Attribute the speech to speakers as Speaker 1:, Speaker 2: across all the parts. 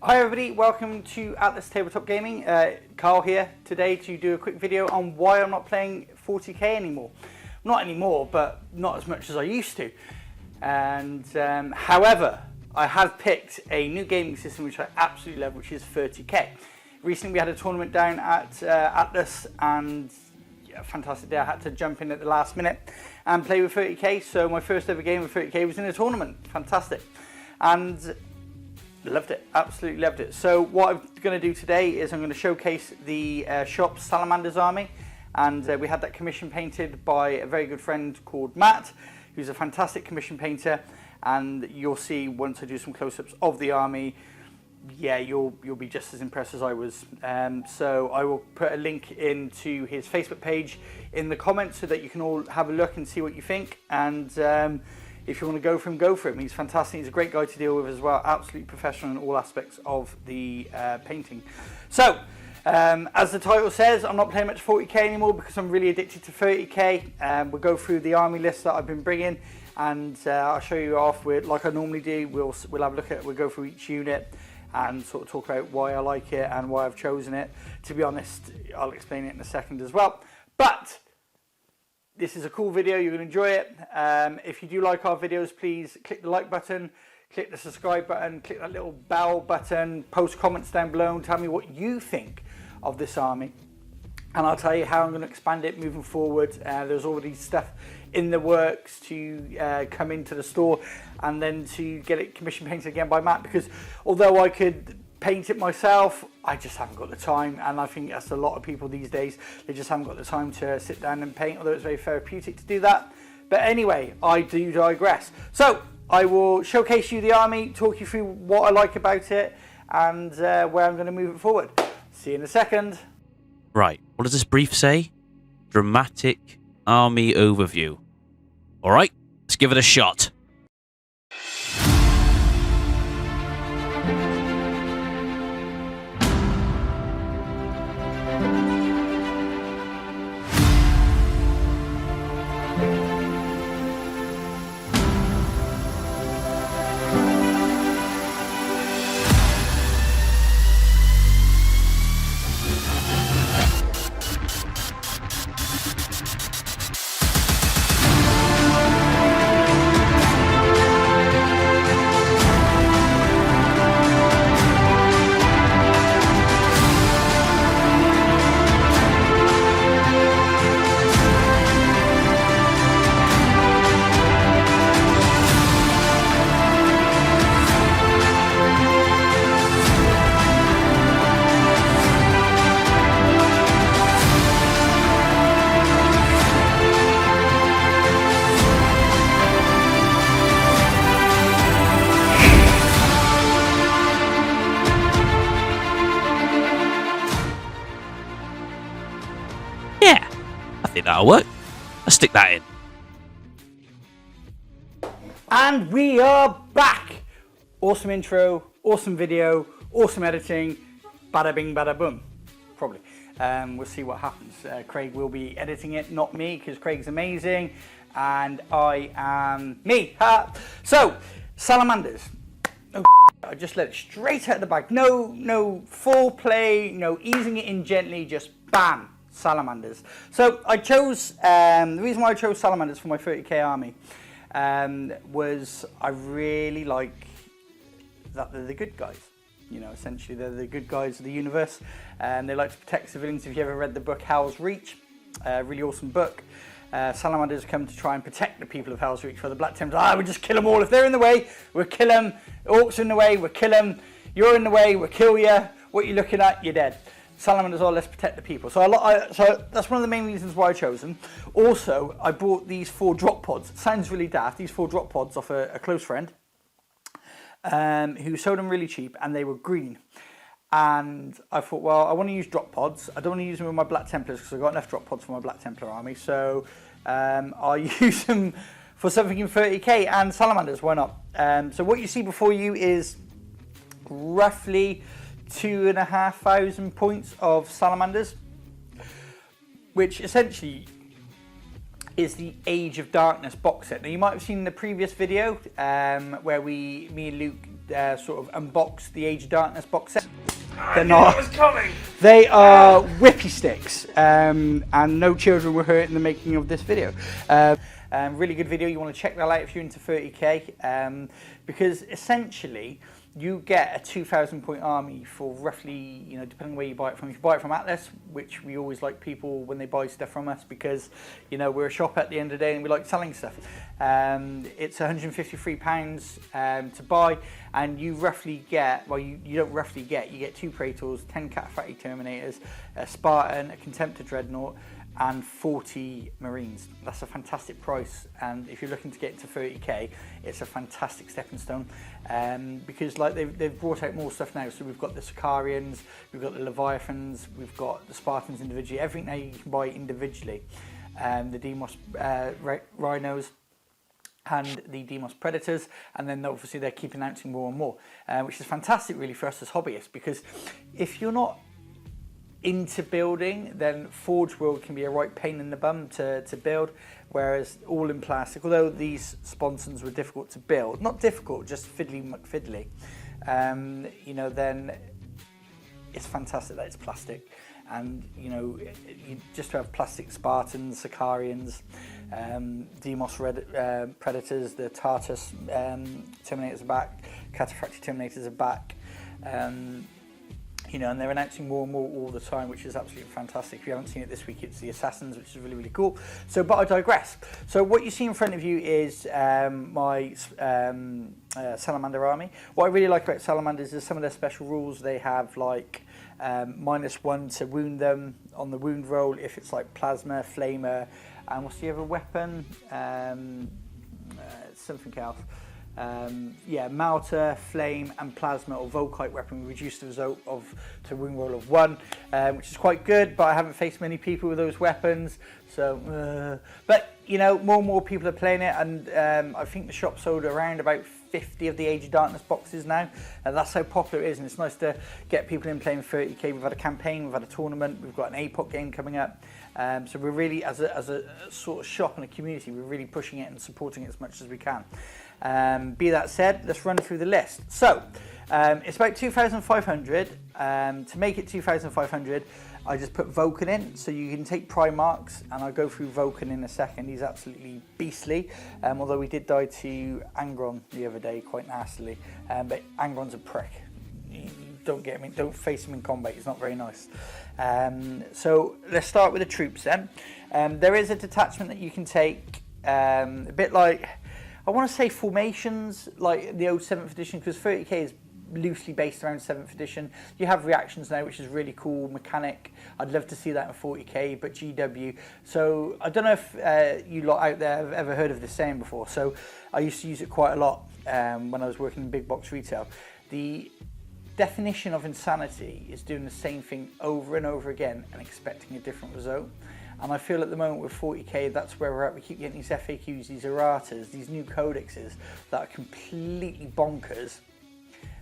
Speaker 1: Hi everybody, welcome to Atlas Tabletop Gaming. Karl here today to do a quick video on why I'm not playing 40k anymore. Not anymore, but not as much as I used to. And however, I have picked a new gaming system which I absolutely love, which is 30k. Recently we had a tournament down at Atlas, and yeah, fantastic day. I had to jump in at the last minute and play with 30k. So my first ever game of 30k was in a tournament. Fantastic. And loved it, absolutely loved it. So what I'm going to do today is I'm going to showcase the shop's Salamanders army, and we had that commission painted by a very good friend called Matt, who's a fantastic commission painter, and you'll see once I do some close-ups of the army, yeah, you'll be just as impressed as I was. So I will put a link into his Facebook page in the comments so that you can all have a look and see what you think. And if you want to go for him, go for him. He's fantastic. He's a great guy to deal with as well. Absolutely professional in all aspects of the painting. So, as the title says, I'm not playing much 40k anymore because I'm really addicted to 30k. We'll go through the army list that I've been bringing, and I'll show you off with, like I normally do. We'll have a look at it. We'll go through each unit and sort of talk about why I like it and why I've chosen it. To be honest, I'll explain it in a second as well. But this is a cool video, you're going to enjoy it. If you do like our videos, please click the like button, click the subscribe button, click that little bell button, post comments down below and tell me what you think of this army. And I'll tell you how I'm going to expand it moving forward. There's already stuff in the works to come into the store and then to get it commission painted again by Matt, because although I could paint it myself, I just haven't got the time, and I think that's a lot of people these days. They just haven't got the time to sit down and paint, although it's very therapeutic to do that. But anyway, I do digress. So I will showcase you the army, talk you through what I like about it, and where I'm going to move it forward. See you in a second.
Speaker 2: Right, what does this brief say? Dramatic army overview. Alright, let's give it a shot. That'll work. Let's stick that in.
Speaker 1: And we are back. Awesome intro, awesome video, awesome editing. Bada bing, bada boom. Probably. We'll see what happens. Craig will be editing it, not me, because Craig's amazing and I am me. Ha! So, Salamanders. Oh, I just let it straight out of the bag. No foreplay, no easing it in gently, just bam. Salamanders. So I chose, the reason why I chose Salamanders for my 30k army was I really like that they're the good guys. You know, essentially they're the good guys of the universe, and they like to protect civilians. If you ever read the book Hell's Reach, really awesome book. Salamanders come to try and protect the people of Hell's Reach for the Black Templars. We'll just kill them all. If they're in the way, we'll kill them. Orcs are in the way, we'll kill them. You're in the way, we'll kill you. What you're looking at, you're dead. Salamanders are, let's protect the people. So that's one of the main reasons why I chose them. Also, I bought these 4 drop pods. It sounds really daft. These 4 drop pods off a close friend who sold them really cheap, and they were green. And I thought, well, I want to use drop pods. I don't want to use them with my Black Templars because I've got enough drop pods for my Black Templar army. So I'll use them for something in 30k, and Salamanders, why not? So what you see before you is roughly 2,500 points of Salamanders, which essentially is the Age of Darkness box set. Now you might have seen the previous video where me and Luke sort of unboxed the Age of Darkness box set. They're not.
Speaker 3: It was coming.
Speaker 1: They are whippy sticks, and no children were hurt in the making of this video. Really good video. You want to check that out if you're into 30k, because essentially you get a 2,000 point army for roughly, you know, depending where you buy it from. If you buy it from Atlas, which we always like people when they buy stuff from us, because, you know, we're a shop at the end of the day and we like selling stuff. It's £153 to buy, and you roughly get, well, you don't roughly get, you get 2 Praetors, 10 Cataphractii Terminators, a Spartan, a Contemptor Dreadnought, and 40 Marines. That's a fantastic price, and if you're looking to get into 30k, it's a fantastic stepping stone, because like they've brought out more stuff now. So we've got the Sicarians, we've got the Leviathans, we've got the Spartans individually, everything now you can buy individually, the Demos Rhinos and the Demos Predators, and then obviously they keep announcing more and more, which is fantastic really for us as hobbyists, because if you're not into building, then Forge World can be a right pain in the bum to build, whereas all in plastic, although these sponsons were difficult to build, not difficult, just fiddly McFiddly, you know, then it's fantastic that it's plastic. And you know, you just have plastic Spartans, Sicarians, Demos Predators, the Tartus Terminators are back, Cataphractii Terminators are back, you know, and they're announcing more and more all the time, which is absolutely fantastic. If you haven't seen it this week, it's the Assassins, which is really, really cool. So, but I digress. So what you see in front of you is my Salamander army. What I really like about Salamanders is some of their special rules. They have like -1 to wound them on the wound roll if it's like Plasma, Flamer, and what's the other weapon? Something else. Yeah, Malta, Flame and Plasma or Volkite weapon reduce the result to wound roll of 1, which is quite good, but I haven't faced many people with those weapons, so but you know, more and more people are playing it, and I think the shop sold around about 50 of the Age of Darkness boxes now, and that's how popular it is, and it's nice to get people in playing 30k. We've had a campaign, we've had a tournament, we've got an APOC game coming up, so we're really, as a sort of shop and a community, we're really pushing it and supporting it as much as we can. Be that said, let's run through the list. So it's about 2,500. To make it 2,500, I just put Vulcan in, so you can take Primarchs, and I'll go through Vulcan in a second. He's absolutely beastly, although we did die to Angron the other day quite nastily, but Angron's a prick. Don't get him, don't face him in combat, he's not very nice. So let's start with the troops then. There is a detachment that you can take, a bit like, I want to say formations, like the old 7th edition, because 30k is loosely based around 7th edition. You have reactions now, which is really cool. Mechanic, I'd love to see that in 40k, but GW. So I don't know if you lot out there have ever heard of this saying before. So I used to use it quite a lot when I was working in big box retail. The definition of insanity is doing the same thing over and over again and expecting a different result. And I feel at the moment with 40k, that's where we're at. We keep getting these FAQs, these erratas, these new codexes that are completely bonkers,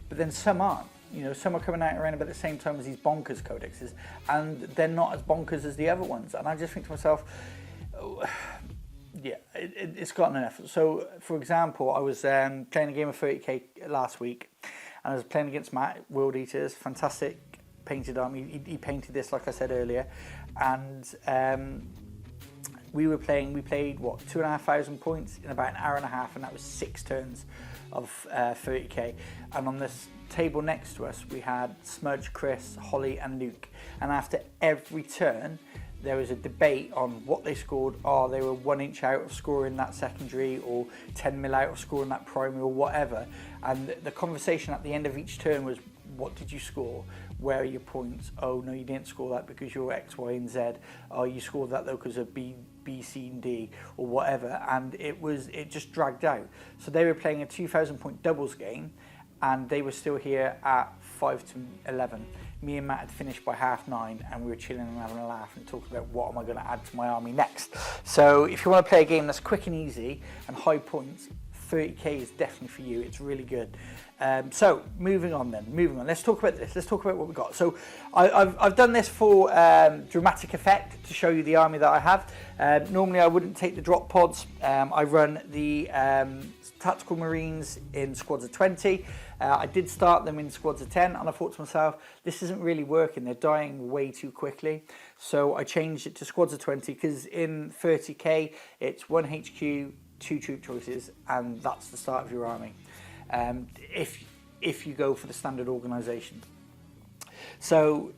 Speaker 1: but then some aren't. You know, some are coming out around about the same time as these bonkers codexes, and they're not as bonkers as the other ones. And I just think to myself, oh, yeah, it's gotten enough. So, for example, I was playing a game of 30k last week, and I was playing against Matt, World Eaters, fantastic painted army. He painted this, like I said earlier, and we played what, 2,500 points in about an hour and a half, and that was 6 turns of 30k. And on this table next to us, we had Smudge, Chris, Holly and Luke, and after every turn there was a debate on what they scored. Oh, they were 1 inch out of scoring that secondary, or 10 mil out of scoring that primary, or whatever. And the conversation at the end of each turn was, what did you score? Where are your points? Oh no, you didn't score that because you're X, Y and Z. Oh, you scored that though because of B, C and D, or whatever. And it just dragged out. So they were playing a 2,000 point doubles game, and they were still here at 5 to 11. Me and Matt had finished by 9:30, and we were chilling and having a laugh and talking about what am I going to add to my army next. So if you want to play a game that's quick and easy and high points, 30k is definitely for you. It's really good. So moving on. Let's talk about this. Let's talk about what we got. So I've done this for dramatic effect to show you the army that I have. Normally I wouldn't take the drop pods. I run the tactical marines in squads of 20. I did start them in squads of 10, and I thought to myself, this isn't really working. They're dying way too quickly. So I changed it to squads of 20, because in 30k it's 1 HQ, 2 troop choices, and that's the start of your army. If you go for the standard organisation. So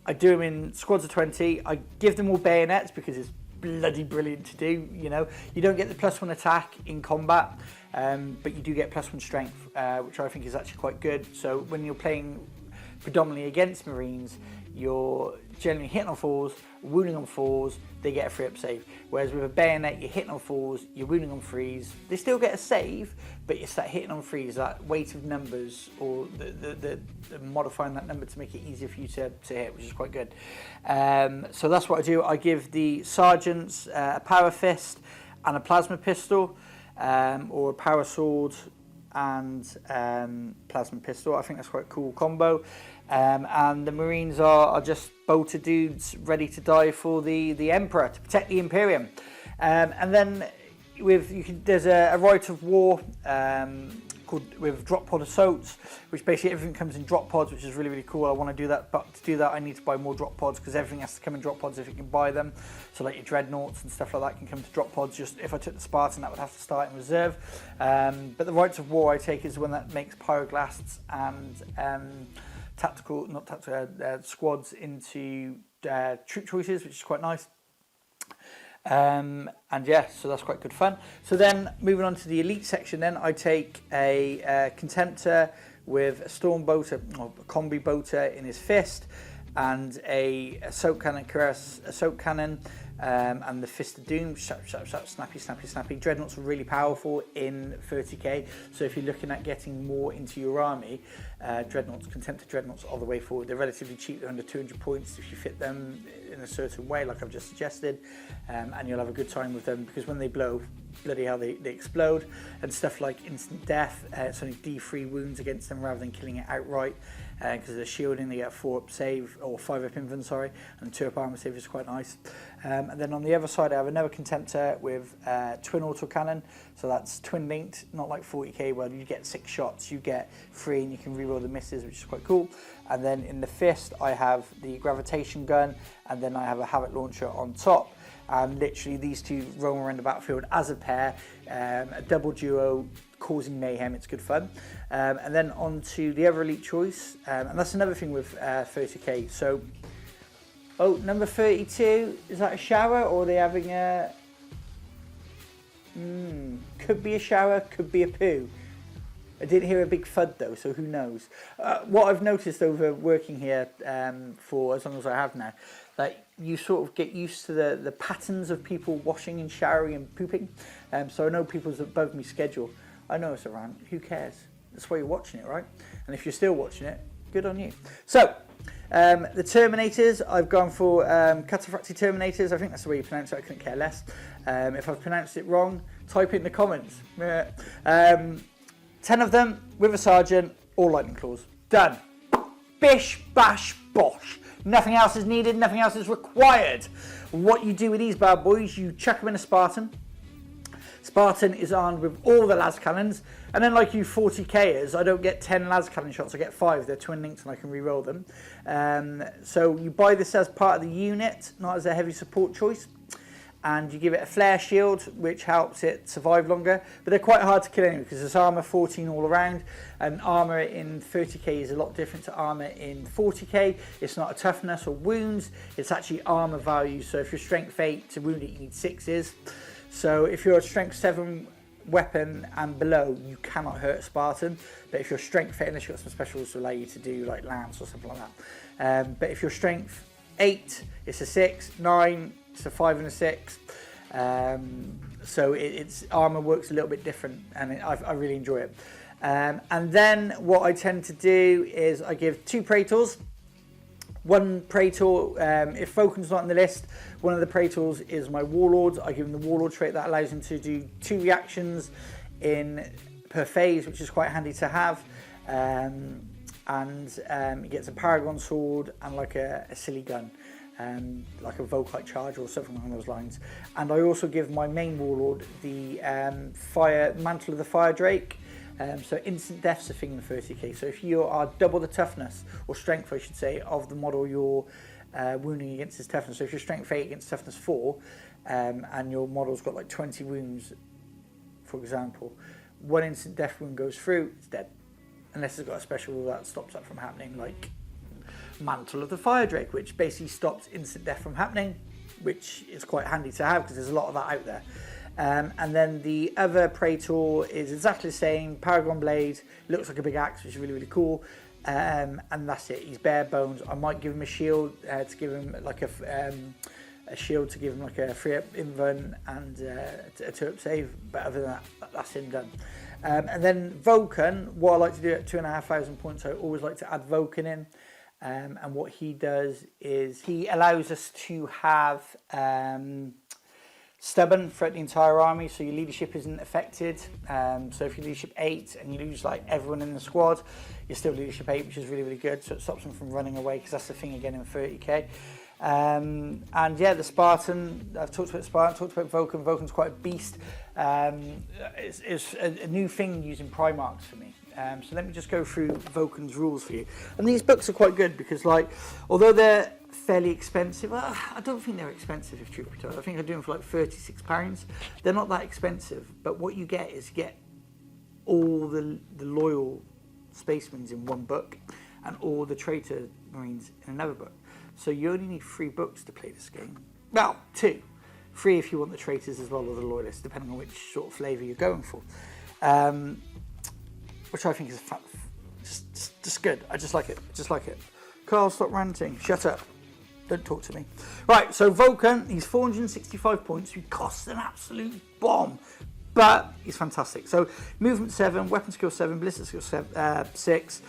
Speaker 1: I do them in squads of 20. I give them all bayonets because it's bloody brilliant to do. You know, you don't get the +1 attack in combat, but you do get +1 strength, which I think is actually quite good. So when you're playing predominantly against Marines, you're generally hitting on 4s, wounding on 4s, they get a 3-up save. Whereas with a bayonet, you're hitting on 4s, you're wounding on 3s. They still get a save, but it's that hitting on 3s, that weight of numbers, or the modifying that number to make it easier for you to hit, which is quite good. So that's what I do. I give the sergeants a power fist and a plasma pistol, or a power sword and plasma pistol. I think that's quite a cool combo. And the Marines are just bolter dudes ready to die for the Emperor, to protect the Imperium. And then there's a rite of war with drop pod assaults, which basically everything comes in drop pods, which is really, really cool. I want to do that, but to do that I need to buy more drop pods, because everything has to come in drop pods if you can buy them. So like your dreadnoughts and stuff like that can come to drop pods. Just if I took the Spartan, that would have to start in reserve. But the rites of war I take is the one that makes pyroglasts and squads into troop choices, which is quite nice. And yeah, so that's quite good fun. So then moving on to the elite section, then I take a contemptor with a storm boater, or a combi boater in his fist, and a assault cannon, cuirass assault cannon, and the Fist of Doom, snappy. Dreadnoughts are really powerful in 30k, so if you're looking at getting more into your army, dreadnoughts, contemptor dreadnoughts are the way forward. They're relatively cheap, they're under 200 points if you fit them in a certain way, like I've just suggested, and you'll have a good time with them, because when they blow, bloody hell, they explode, and stuff like instant death. It's only D3 wounds against them rather than killing it outright, because of the shielding. They get a 4-up save, or 5-up inven, sorry, and 2-up armor save is quite nice. And then on the other side I have another contemptor with twin autocannon, so that's twin linked, not like 40k where you get 6 shots, you get 3 and you can reroll the misses, which is quite cool. And then in the fist I have the gravitation gun, and then I have a havoc launcher on top. And literally these two roam around the battlefield as a pair, a double duo, causing mayhem. It's good fun. And then on to the other elite choice, and that's another thing with 30k. So, number 32, is that a shower, or are they having a... could be a shower, could be a poo. I didn't hear a big thud though, so who knows. What I've noticed over working here for as long as I have now, that you sort of get used to the patterns of people washing and showering and pooping. So I know people's above me schedule. I know it's around, who cares? That's why you're watching it, right? And if you're still watching it, good on you. So, the Terminators, I've gone for Cataphracti Terminators. I think that's the way you pronounce it, I couldn't care less. If I've pronounced it wrong, type it in the comments. 10 of them with a sergeant, all lightning claws. Done. Bish, bash, bosh. Nothing else is needed, nothing else is required. What you do with these bad boys, you chuck them in a Spartan. Spartan is armed with all the las cannons, and then like you 40kers, I don't get 10 las cannon shots, I get 5. They're twin links and I can re-roll them. So you buy this as part of the unit, not as a heavy support choice. And you give it a flare shield, which helps it survive longer. But they're quite hard to kill anyway, because there's armor 14 all around, and armor in 30k is a lot different to armor in 40k. It's not a toughness or wounds, it's actually armor value. So if you're strength 8 to wound it, you need 6s. So if you're a strength 7 weapon and below, you cannot hurt a Spartan. But if you're strength 8, unless you've got some specials to allow you to do like lance or something like that. But if you're strength 8, it's a 6, 9, it's a 5 and a 6. So it's armor works a little bit different, and I really enjoy it. And then what I tend to do is I give 2 Praetors. One Praetor, if Falcon's not on the list, one of the Praetors is my Warlord. I give him the Warlord trait that allows him to do 2 reactions per phase, which is quite handy to have. He gets a Paragon sword and like a silly gun, like a Volkite charger or something along those lines. And I also give my main warlord the Mantle of the Fire Drake. So instant death's a thing in 30k. So if you are double the toughness, or strength I should say, of the model you're wounding against his toughness. So if you're strength 8 against toughness 4, and your model's got like 20 wounds, for example, one instant death wound goes through, it's dead. Unless it's got a special rule that stops that from happening, like Mantle of the Fire Drake, which basically stops instant death from happening, which is quite handy to have because there's a lot of that out there. And then the other Praetor is exactly the same, Paragon Blade, looks like a big axe, which is really, really cool. And that's it, he's bare bones. I might give him a shield to give him like a shield to give him like a 3-up invuln and a 2-up save, but other than that, that's him done. And then Vulcan, what I like to do at 2,500 points, I always like to add Vulcan in. And what he does is he allows us to have stubborn throughout the entire army, so your leadership isn't affected. So if you leadership 8 and you lose like everyone in the squad, you're still leadership 8, which is really, really good. So it stops them from running away, because that's the thing again in 30k. And yeah, the Spartan, I've talked about Spartan, talked about Vulcan. Vulcan's quite a beast. It's a new thing using Primarchs for me. So let me just go through Vulcan's rules for you. And these books are quite good because, like, although they're fairly expensive, I don't think they're expensive, if truth be told. I think I do them for like £36. They're not that expensive, but what you get is you get all the loyal Space Marines in one book and all the traitor Marines in another book. So you only need 3 books to play this game. Well, 2. 3 if you want the traitors as well, or the loyalists, depending on which sort of flavour you're going for. Which I think is just good. I just like it. Just like it. Karl, stop ranting. Shut up. Don't talk to me. Right, so Vulcan, he's 465 points. He costs an absolute bomb, but he's fantastic. So movement 7, weapon skill 7, ballistic skill 6,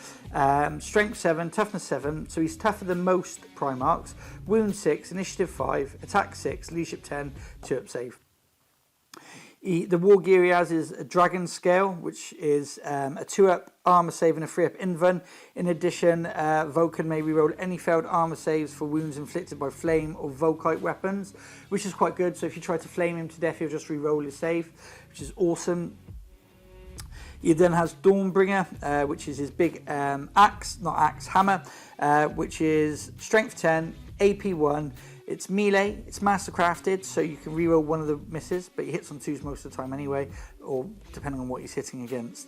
Speaker 1: strength 7, toughness 7. So he's tougher than most Primarchs. Wound 6, initiative 5, attack 6, leadership 10, 2-up save. The war gear he has is a dragon scale, which is a 2-up armor save and a 3-up invuln. In addition, Vulcan may reroll any failed armor saves for wounds inflicted by flame or Volkite weapons, which is quite good. So if you try to flame him to death, he'll just reroll his save, which is awesome. He then has Dawnbringer, which is his big hammer, which is strength 10, AP 1. It's melee, it's mastercrafted, so you can reroll one of the misses, but he hits on 2s most of the time anyway, or depending on what he's hitting against.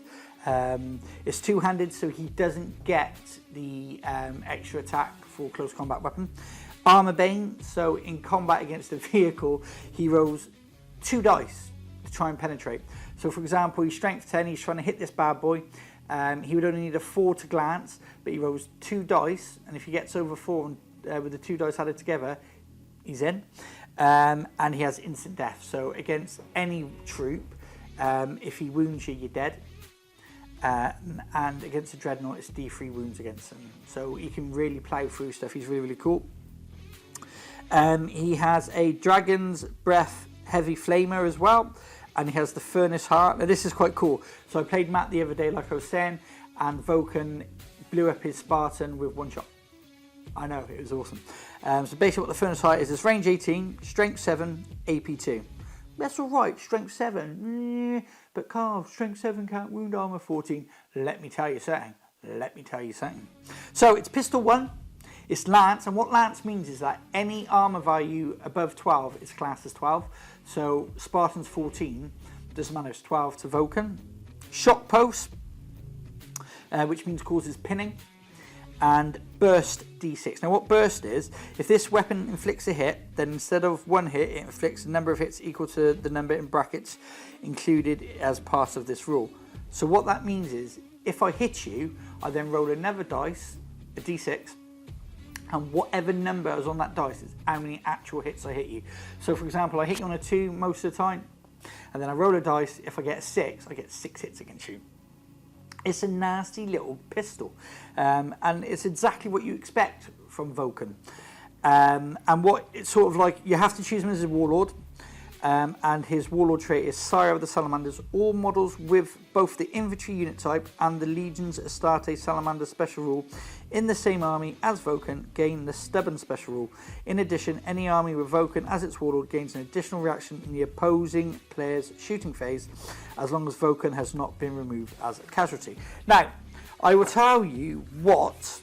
Speaker 1: It's two-handed, so he doesn't get the extra attack for close combat weapon. Armor Bane, so in combat against a vehicle, he rolls 2 dice to try and penetrate. So for example, he's strength 10, he's trying to hit this bad boy. He would only need a 4 to glance, but he rolls 2 dice, and if he gets over 4 with the 2 dice added together, he's in. And he has instant death. So against any troop, if he wounds you, you're dead. And against a Dreadnought, it's D3 wounds against him. So he can really plow through stuff. He's really, really cool. He has a Dragon's Breath Heavy Flamer as well. And he has the Furnace Heart. Now this is quite cool. So I played Matt the other day, like I was saying, and Vulcan blew up his Spartan with 1 shot. I know, it was awesome. So basically what the Furnace Heart is range 18, strength 7, AP 2. That's alright, strength 7. But Karl, strength 7 can't wound armor 14. Let me tell you something. So it's pistol 1, it's lance, and what lance means is that any armor value above 12 is classed as 12. So Spartan's 14, doesn't matter, it's 12 to Vulcan. Shock post, which means causes pinning. And burst d6. Now what burst is, if this weapon inflicts a hit, then instead of 1 hit, it inflicts a number of hits equal to the number in brackets included as part of this rule. So what that means is, if I hit you, I then roll another dice, a d6, and whatever number is on that dice is how many actual hits I hit you. So for example, I hit you on a 2 most of the time, and then I roll a dice, if I get a 6, I get 6 hits against you. It's a nasty little pistol, and it's exactly what you expect from Vulcan. And what it's sort of like, you have to choose him as a warlord. and his warlord trait is Sire of the Salamanders. All models with both the infantry unit type and the Legion's Astarte Salamander special rule in the same army as Vulcan gain the Stubborn special rule. In addition, any army with Vulcan as its warlord gains an additional reaction in the opposing player's shooting phase, as long as Vulcan has not been removed as a casualty. Now, I will tell you what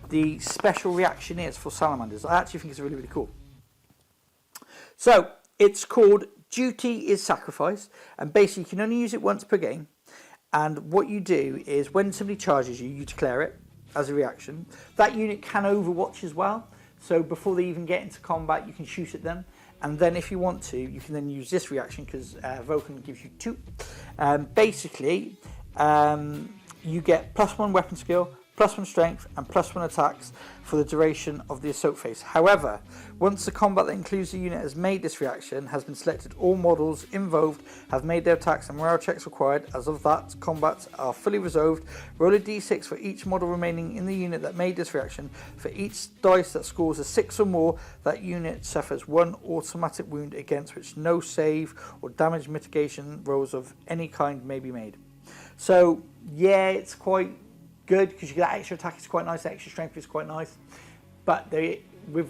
Speaker 1: the special reaction is for Salamanders. I actually think it's really, really cool. So, it's called Duty is Sacrifice, and basically you can only use it once per game. And what you do is when somebody charges you, you declare it as a reaction. That unit can overwatch as well, so before they even get into combat you can shoot at them. And then if you want to, you can then use this reaction because Vulcan gives you 2. Basically, you get +1 weapon skill, +1 strength, and +1 attacks for the duration of the assault phase. However, once the combat that includes the unit has made this reaction has been selected, all models involved have made their attacks and morale checks required. As of that, combats are fully resolved. Roll a d6 for each model remaining in the unit that made this reaction. For each dice that scores a 6 or more, that unit suffers 1 automatic wound against which no save or damage mitigation rolls of any kind may be made. So, yeah, it's quite good because you get that extra attack is quite nice, that extra strength is quite nice, but with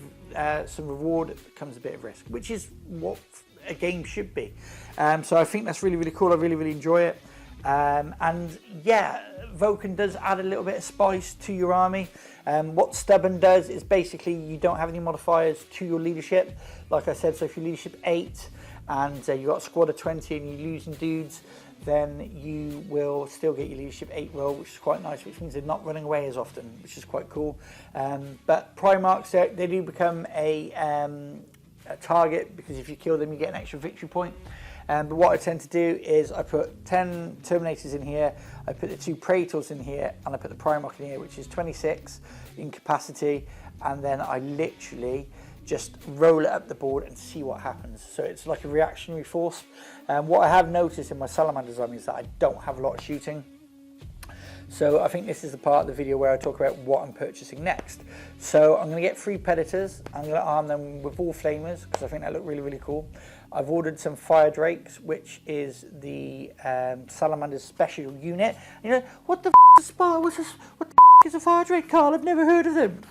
Speaker 1: some reward comes a bit of risk, which is what a game should be. So I think that's really, really cool. I really, really enjoy it. And yeah, Vulcan does add a little bit of spice to your army. What Stubborn does is basically you don't have any modifiers to your leadership. Like I said, so if you leadership 8 and you got a squad of 20 and you're losing dudes, then you will still get your leadership 8 roll, which is quite nice, which means they're not running away as often, which is quite cool. But Primarchs, they do become a target because if you kill them, you get an extra victory point. But what I tend to do is I put 10 Terminators in here, I put the 2 Praetors in here, and I put the Primarch in here, which is 26 in capacity, and then I literally just roll it up the board and see what happens. So it's like a reactionary force. What I have noticed in my Salamanders army is that I don't have a lot of shooting. So I think this is the part of the video where I talk about what I'm purchasing next. So I'm going to get 3 Predators. I'm going to arm them with all flamers because I think they look really, really cool. I've ordered some Fire Drakes, which is the Salamander's special unit. You know, what the f is a Spire? What the f is a Fire Drake, Karl? I've never heard of them.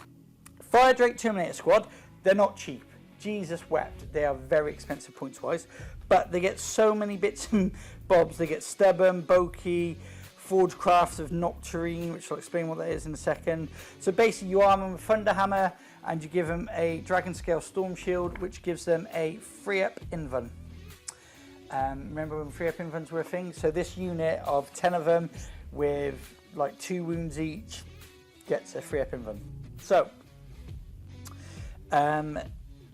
Speaker 1: Fire Drake Terminator Squad. They're not cheap. Jesus wept. They are very expensive points-wise, but they get so many bits and bobs. They get Stubborn, Bokeh, Forged Crafts of Nocturne, which I'll explain what that is in a second. So basically you arm them with Thunderhammer and you give them a Dragon Scale Storm Shield, which gives them a free-up invuln. Remember when free-up invulns were a thing? So this unit of 10 of them with like 2 wounds each gets a free-up invuln. So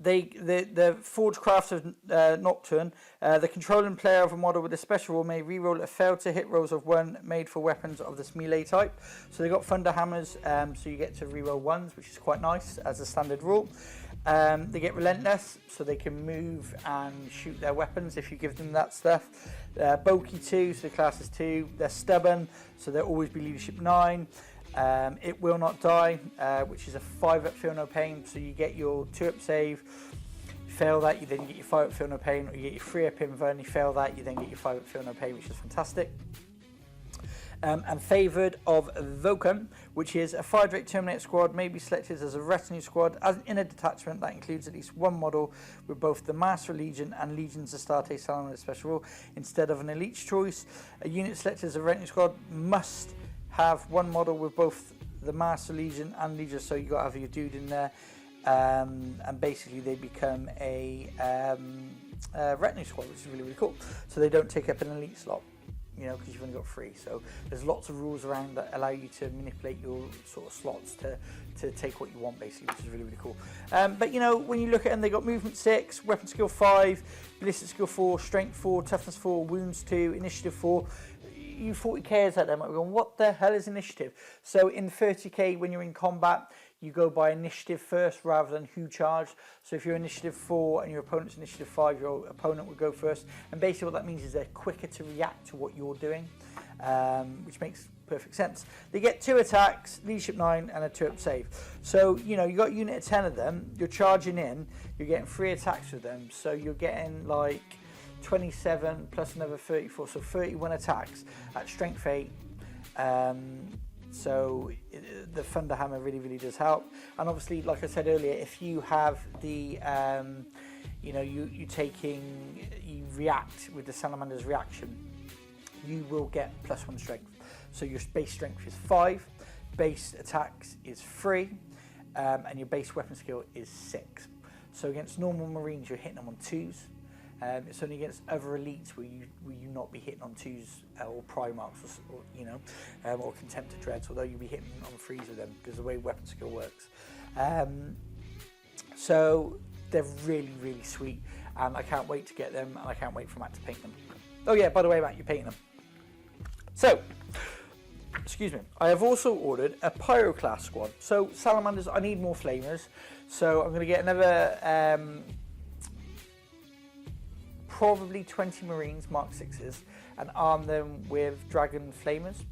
Speaker 1: the Forged Crafts of Nocturne, the controlling player of a model with a special rule may reroll a failed to hit rolls of 1 made for weapons of this melee type. So they got Thunder Hammers, so you get to reroll 1s, which is quite nice as a standard rule. They get Relentless, so they can move and shoot their weapons if you give them that stuff. Bokeh 2, so the class is 2. They're Stubborn, so they'll always be leadership 9. It Will Not Die, which is a 5-up Feel No Pain, so you get your 2-up save, you fail that, you then get your 5-up Feel No Pain, or you get your 3-up invuln, you fail that, you then get your 5-up Feel No Pain, which is fantastic. And Favoured of Vulcan, which is a Fire Drake Terminator squad, may be selected as a retinue squad in a detachment that includes at least 1 model with both the Master Legion and Legion's Astarte Salamander special rule instead of an elite choice. A unit selected as a retinue squad must have 1 model with both the Master Legion and Legion, so you got to have your dude in there, and basically they become a retinue squad, which is really, really cool. So they don't take up an elite slot, you know, because you've only got 3. So there's lots of rules around that allow you to manipulate your sort of slots to take what you want, basically, which is really, really cool. But you know, when you look at them, they got movement 6, weapon skill 5, ballistic skill 4, strength 4, toughness 4, wounds 2, initiative 4. You 40kers out there might be going, what the hell is initiative? So in 30k, when you're in combat, you go by initiative first rather than who charged. So if you're initiative 4 and your opponent's initiative 5, your opponent would go first. And basically what that means is they're quicker to react to what you're doing, which makes perfect sense. They get 2 attacks, leadership 9, and a 2-up save. So, you know, you got a unit of 10 of them, you're charging in, you're getting 3 attacks with them, so you're getting like 27 plus another 34, so 31 attacks at strength 8. So the Thunder Hammer really does help. And obviously, like I said earlier, if you have the you know, you react with the Salamander's reaction, you will get +1 strength. So your base strength is 5, base attacks is 3, and your base weapon skill is 6. So against normal Marines, you're hitting them on 2s. It's only against other elites will you not be hitting on 2s or Primarchs or you know, or Contemptor Dreads, although you'll be hitting on 3s with them because of the way weapon skill works. So they're really sweet, and I can't wait to get them, and I can't wait for Matt to paint them. Oh yeah, by the way, Matt, you're painting them. So, excuse me, I have also ordered a Pyroclast squad. So Salamanders, I need more flamers, so I'm going to get another probably 20 Marines Mark 6s and arm them with Dragon Flamers,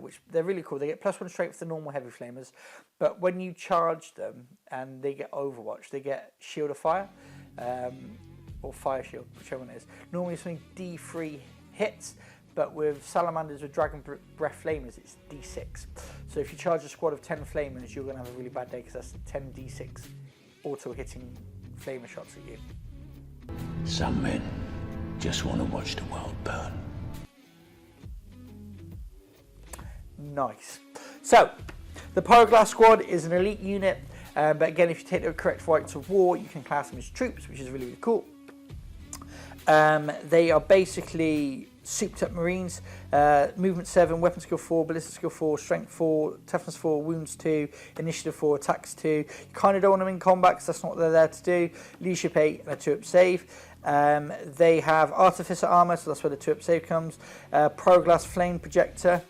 Speaker 1: which they're really cool. They get +1 strength for the normal heavy flamers, but when you charge them and they get Overwatch, they get Shield of Fire, or Fire Shield, whichever one it is. Normally it's only D3 hits, but with Salamanders with Dragon Breath Flamers, it's D6. So if you charge a squad of 10 Flamers, you're going to have a really bad day because that's 10 D6 auto-hitting Flamer shots at you.
Speaker 3: Some men just want to watch the world burn.
Speaker 1: Nice. So, the Pyroclast squad is an elite unit, but again, if you take the correct rights of war, you can class them as troops, which is really cool. They are basically souped up Marines, movement 7, weapon skill 4, ballistic skill 4, strength 4, toughness 4, wounds 2, initiative 4, attacks 2. You kind of don't want them in combat because that's not what they're there to do. Leadership 8 and a 2-up save. They have artificer armor, so that's where the 2-up save comes. Pyroclast flame projector,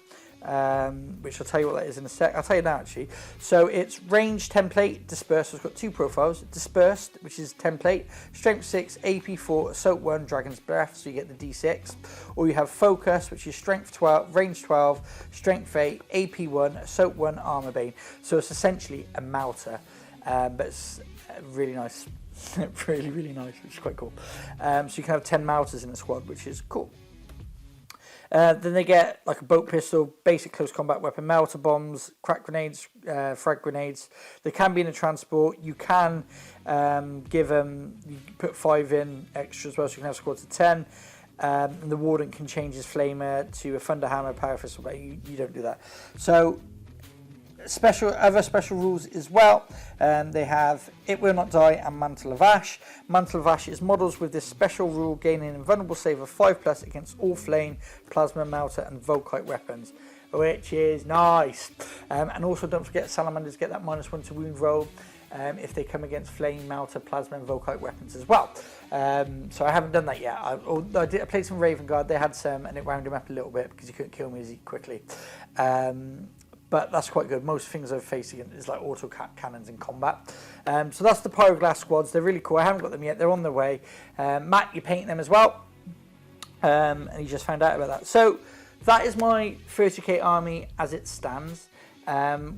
Speaker 1: which I'll tell you what that is in a sec. I'll tell you now actually. So it's range template, dispersed, so it's got 2 profiles. Dispersed, which is template, strength 6, AP 4, assault 1, dragon's breath, so you get the D6. Or you have focus, which is strength 12, range 12, strength 8, AP 1, assault 1, armor bane. So it's essentially a Malta, but it's really nice. really nice, which is quite cool. So you can have 10 Maltas in the squad, which is cool. Then they get like a boat pistol, basic close combat weapon, melter bombs, crack grenades, frag grenades. They can be in a transport. You can give them, you put 5 in extra as well, so you can have squads of 10. And the Warden can change his flamer to a Thunder Hammer, Power Fist, but you don't do that. So other special rules as well. They have It Will Not Die and Mantle of Ash. Mantle of Ash is models with this special rule gaining an invulnerable save of 5+ against all flame, plasma, melter and Volkite weapons, which is nice. And also don't forget Salamanders get that -1 to wound roll if they come against flame, melter, plasma and Volkite weapons as well. So I haven't done that yet. I played some Raven Guard, they had some and it wound him up a little bit because he couldn't kill me as quickly. But that's quite good. Most things I've faced against is like auto cannons in combat. So that's the Pyroclast squads. They're really cool. I haven't got them yet. They're on their way. Matt, you're painting them as well. And he just found out about that. So that is my 30k army as it stands.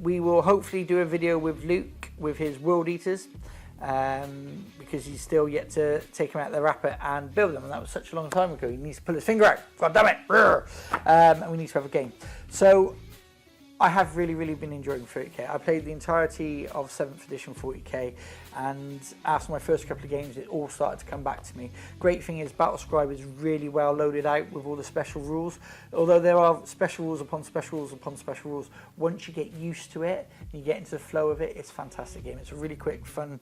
Speaker 1: We will hopefully do a video with Luke with his World Eaters. Because he's still yet to take them out of the wrapper and build them. And that was such a long time ago. He needs to pull his finger out. God damn it. And we need to have a game. So I have really been enjoying 30k. I played the entirety of 7th edition 40k, and after my first couple of games it all started to come back to me. Great thing is Battlescribe is really well loaded out with all the special rules, although there are special rules upon special rules upon special rules. Once you get used to it and you get into the flow of it, it's a fantastic game. It's a really quick, fun,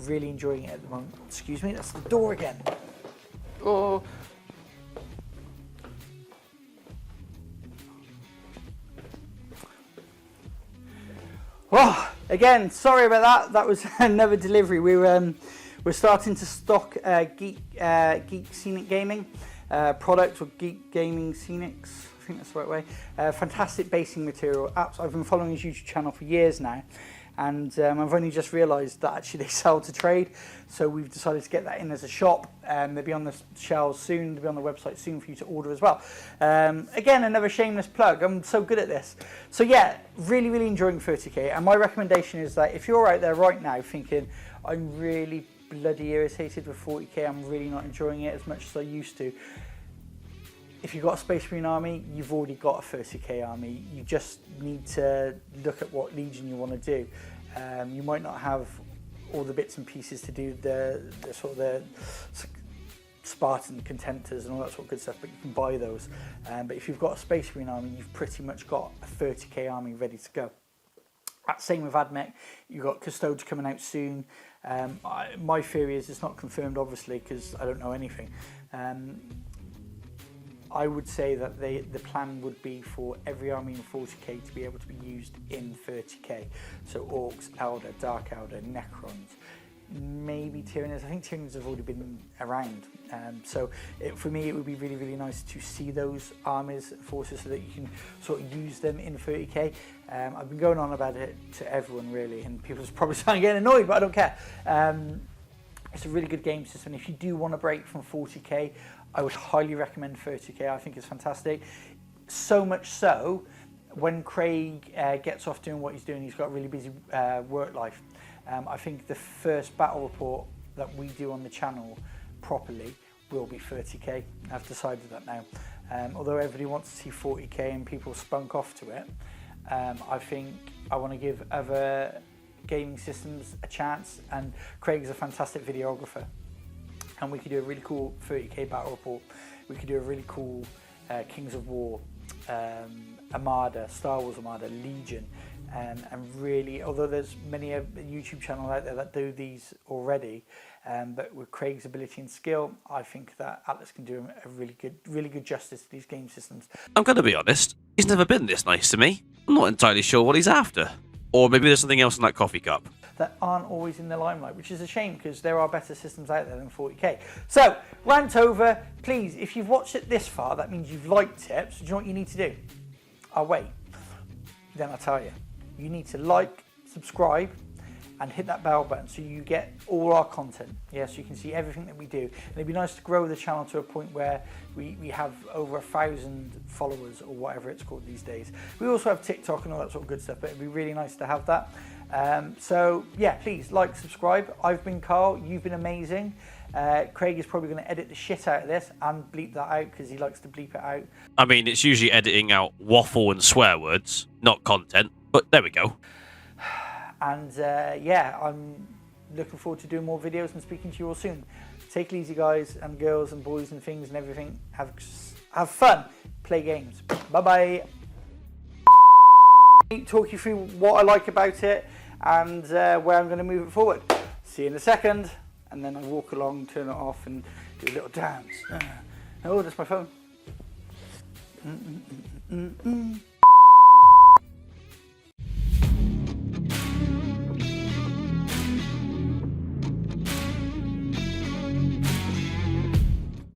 Speaker 1: really enjoying it at the moment. Excuse me, that's the door again. Oh. Oh, again, sorry about that. That was another delivery. We're starting to stock Geek Scenic Gaming product, or Geek Gaming Scenics. I think that's the right way. Fantastic basing material. I've been following his YouTube channel for years now, and I've only just realised that actually they sell to trade, so we've decided to get that in as a shop, and they'll be on the shelves soon, they'll be on the website soon for you to order as well. Again, another shameless plug, I'm so good at this. So yeah, really enjoying 30k, and my recommendation is that if you're out there right now thinking, I'm really bloody irritated with 40k, I'm really not enjoying it as much as I used to, if you've got a Space Marine army, you've already got a 30k army. You just need to look at what Legion you want to do. You might not have all the bits and pieces to do the sort of the Spartan contentors and all that sort of good stuff, but you can buy those. But if you've got a Space Marine army, you've pretty much got a 30k army ready to go. Same with AdMech, you've got Custodes coming out soon. My theory is it's not confirmed, obviously, because I don't know anything. I would say that the plan would be for every army in 40k to be able to be used in 30k. So Orcs, Elder, Dark Elder, Necrons, maybe Tyranids. I think Tyranids have already been around. So for me, it would be really nice to see those armies, forces, so that you can sort of use them in 30k. I've been going on about it to everyone really, and people's probably starting getting annoyed, but I don't care. It's a really good game system. If you do want to break from 40k, I would highly recommend 30k. I think it's fantastic. So much so, when Craig gets off doing what he's doing, he's got a really busy work life. I think the first battle report that we do on the channel properly will be 30k. I've decided that now. Although everybody wants to see 40k and people spunk off to it, I think I want to give other gaming systems a chance, and Craig's a fantastic videographer. And we could do a really cool 30k battle report. We could do a really cool Kings of War, Armada, Star Wars Armada, Legion, and really, although there's many a YouTube channel out there that do these already, but with Craig's ability and skill, I think that Atlas can do a really good justice to these game systems.
Speaker 2: I'm going to be honest, he's never been this nice to me. I'm not entirely sure what he's after. Or maybe there's something else in that coffee cup.
Speaker 1: That aren't always in the limelight, which is a shame because there are better systems out there than 40k. So, rant over. Please, if you've watched it this far, that means you've liked it. So do you know what you need to do? I'll wait. Then I'll tell you. You need to like, subscribe, and hit that bell button so you get all our content. Yeah, so you can see everything that we do. And it'd be nice to grow the channel to a point where we have over 1,000 followers or whatever it's called these days. We also have TikTok and all that sort of good stuff, but it'd be really nice to have that. So yeah, please like, subscribe. I've been Carl, you've been amazing. Craig is probably going to edit the shit out of this and bleep that out because he likes to bleep it out.
Speaker 2: I mean, it's usually editing out waffle and swear words, not content, but there we go.
Speaker 1: And yeah, I'm looking forward to doing more videos and speaking to you all soon. Take it easy, guys and girls and boys and things and everything. Have fun, play games. Bye-bye. Talk you through what I like about it and where I'm going to move it forward. See you in a second. And then I walk along, turn it off and do a little dance. Oh, that's my phone.